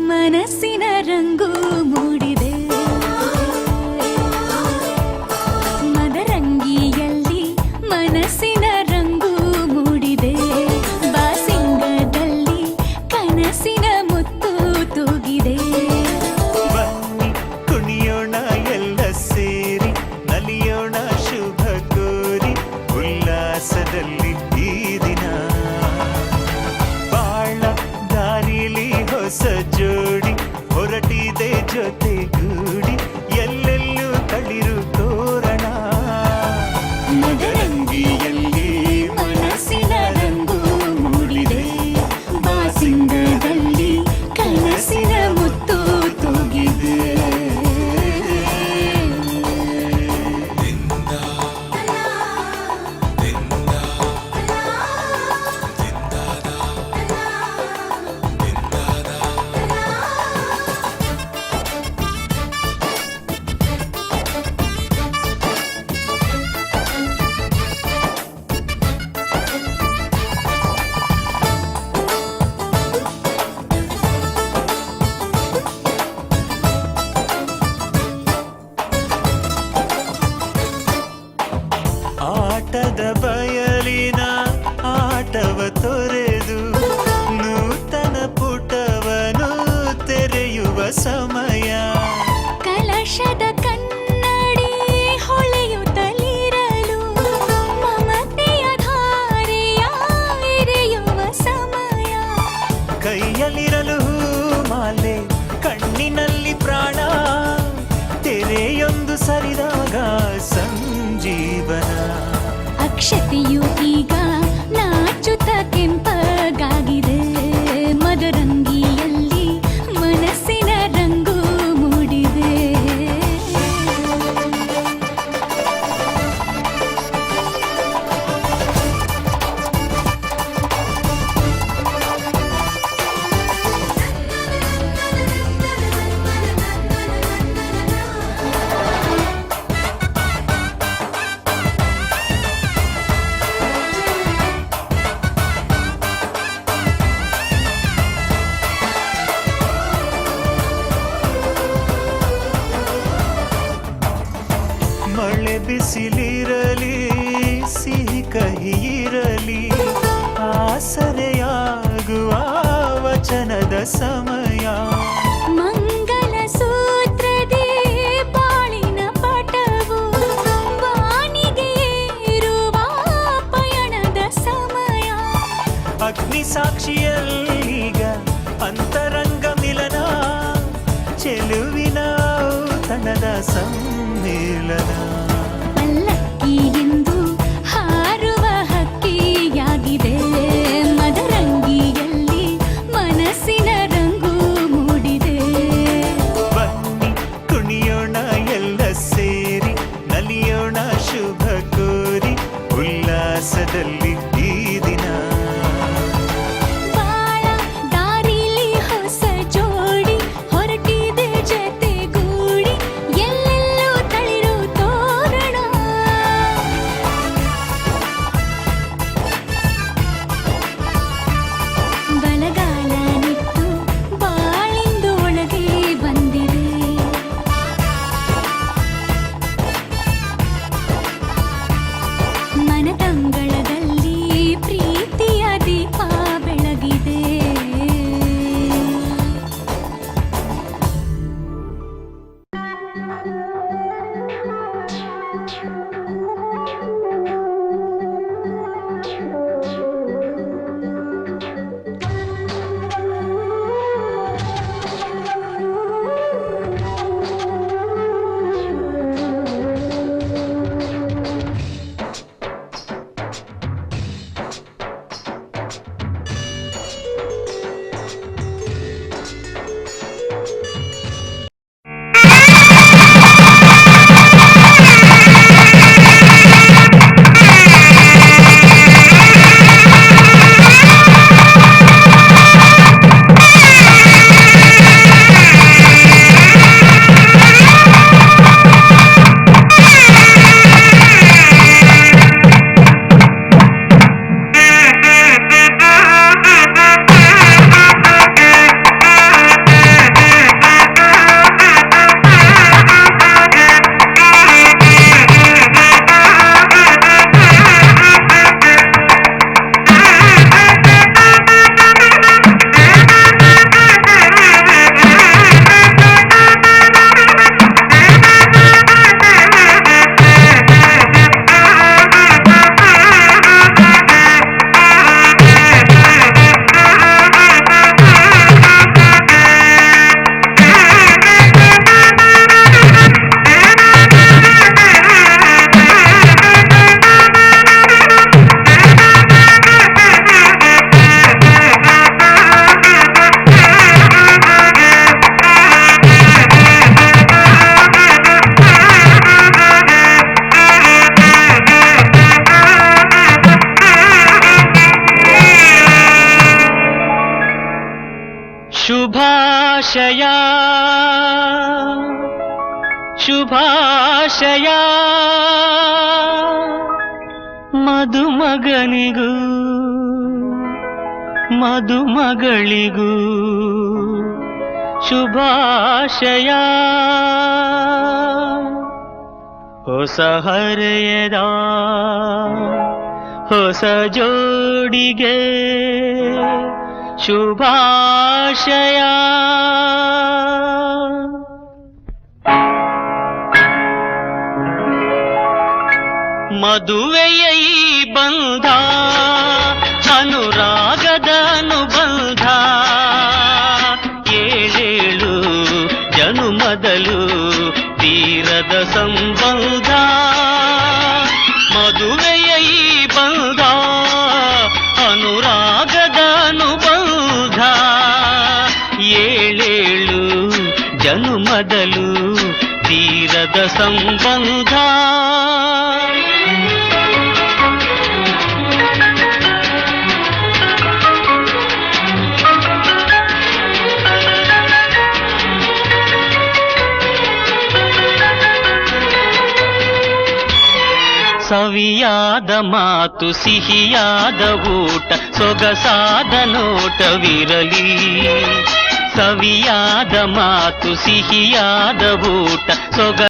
ಮನಸ್ಸಿನ ರಂಗು ಮೂಡಿದೆ ಮದರಂಗಿಯಲ್ಲಿ ಮನಸ್ಸಿನ ರಂಗು ಮೂಡಿದೆ ಬಾಸಿಂಗದಲ್ಲಿ ಕನಸಿನ ಮುತ್ತು ತೂಗಿದೆ ಬನ್ನಿ ಕುಣಿಯೋಣ ಎಲ್ಲ ಸೇರಿ ನಲಿಯೋಣ ಶುಭ ಕೋರಿ ಉಲ್ಲಾಸದಲ್ಲಿ ಈ ದಿನ ಬಾಳ ದಾರಿಲಿ ಹೊಸ ಜೋಡಿ ಹೊರಟಿದೆ ಜೊತೆಗೂಡಿ ಎಲ್ಲೆಲ್ಲೂ ತಳಿರು ತೋರಣ ಮದರಂಗಿಯಲ್ಲಿ ಮನಸ್ಸಿನ ರಂಗು ಮೂಡಿದೆ ಬಾಸಿಂಗದಲ್ಲಿ ಕನಸಿನ ಮುತ್ತು ತೂಗಿದೆ ಆಟದ ಬಯಲಿನ ಆಟವ ತೊರೆದು ನೂತನ ಪುಟವನು ತೆರೆಯುವ ಸಮಯ ಕಲಶದ ಕನ್ನಡಿ ಹೊಳೆಯುತ್ತಲಿರಲು ಮಮತೆಯ ಧಾರೆಯ ಎರೆಯುವ ಸಮಯ ಕೈಯಲ್ಲಿರಲು ಮಾಲೆ ಕಣ್ಣಿನಲ್ಲಿ ಪ್ರಾಣ ತೆರೆಯೊಂದು ಸರಿದಾಗ ಸಂಜೀವನ ಅಕ್ಷತೆಯು ಈಗ ನಾಚುತ್ತ ಕೆಂಪಗಾಗಿದೆ ಮದರಂಗಿಯಲ್ಲಿ ಮನಸ್ಸಿನ ರಂಗು ಮೂಡಿದೆ ಮಳೆ ಬಿಸಿಲಿರಲಿ ಸಿಹಿ ಕಹಿ ಇರಲಿ ಆಸರೆಯಾಗುವ ವಚನದ ಸಮಯ ಮಂಗಲ ಸೂತ್ರದೇ ಬಾಳಿನ ಪಟವು ವಾಣಿಗೆ ಏರುವ ಪಯಣದ ಸಮಯ ಅಗ್ನಿ ಸಾಕ್ಷಿಯಲ್ಲೀಗ ಅಂತರಂಗ ಮಿಲನ ಚೆಲುವಿನ ಔತಣದ ಸಮ್ಮೇಳನ ಪಲ್ಲಕ್ಕಿ ಎಂದು ಹಾರುವ ಹಕ್ಕಿಯಾಗಿದೆ ಮದರಂಗಿಯಲ್ಲಿ ಮನಸ್ಸಿನ ರಂಗು ಮೂಡಿದೆ ಬನ್ನಿ ಕುಣಿಯೋಣ ಎಲ್ಲ ಸೇರಿ ನಲಿಯೋಣ ಶುಭ ಕೋರಿ ಉಲ್ಲಾಸದಲ್ಲಿ ಈ ದಿನ ಬಾಳ ದಾರಿಲಿ ಹೊಸ ಜೋಡಿ ಹೊರಟಿದೆ ಜೊತೆಗೂಡಿ ಎಲ್ಲೆಲ್ಲೂ ತಳಿರು ತೋರಣ ಶುಭಾಶಯ ಶುಭಾಶಯ ಮದುಮಗನಿಗೂ ಮದುಮಗಳಿಗೂ ಶುಭಾಶಯ ಹೊಸ ಹರೆಯದ ಹೊಸ ಜೋಡಿಗೆ ಶುಭಾಶಯ ಮದುವೆಯ ಈ ಬಂಧ ಅನುರಾಗದ ಅನುಬಂಧ ಏಳೇಳು ಜನುಮದಲು ತೀರದ ಸಂಬಂಧ ಮದುವೆಯ ಈ ಬಂಧ ಅನುರಾಗದ ಅನುಬಂಧ ಏಳೇಳು ಜನುಮದಲು ತೀರದ ಸಂಬಂಧ ಸವಿಯಾದ ಮಾತು ಸಿಹಿಯಾದ ಊಟ ಸೊಗಸಾದ ನೋಟವಿರಲಿ ಸವಿಯಾದ ಮಾತು ಸಿಹಿಯಾದ ಊಟ ಸೊಗ